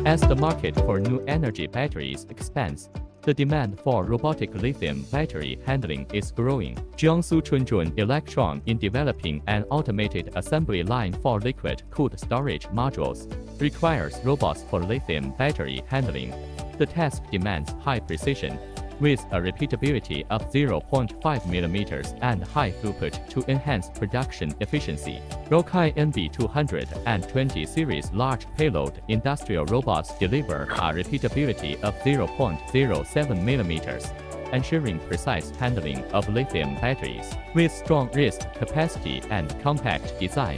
As the market for new energy batteries expands, the demand for robotic lithium battery handling is growing. Jiangsu Chunjun Electron in developing an automated assembly line for liquid-cooled storage modules requires robots for lithium battery handling. The task demands high precision, with a repeatability of 0.5 mm and high throughput to enhance production efficiency. ROKAE NB220 series large payload industrial robots deliver a repeatability of 0.07 mm, ensuring precise handling of lithium batteries. With strong risk capacity and compact design,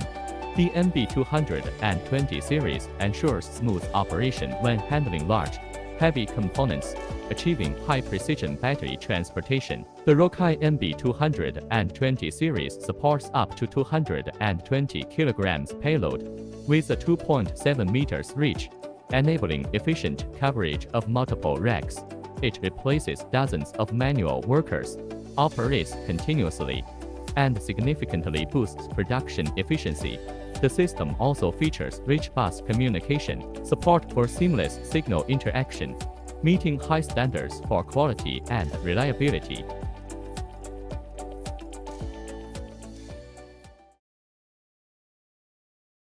the NB220 series ensures smooth operation when handling large, heavy components, achieving high-precision battery transportation. The ROKAE NB220 series supports up to 220 kg payload, with a 2.7 meters reach, enabling efficient coverage of multiple racks. It replaces dozens of manual workers, operates continuously, and significantly boosts production efficiency. The system also features rich bus communication, support for seamless signal interaction, meeting high standards for quality and reliability.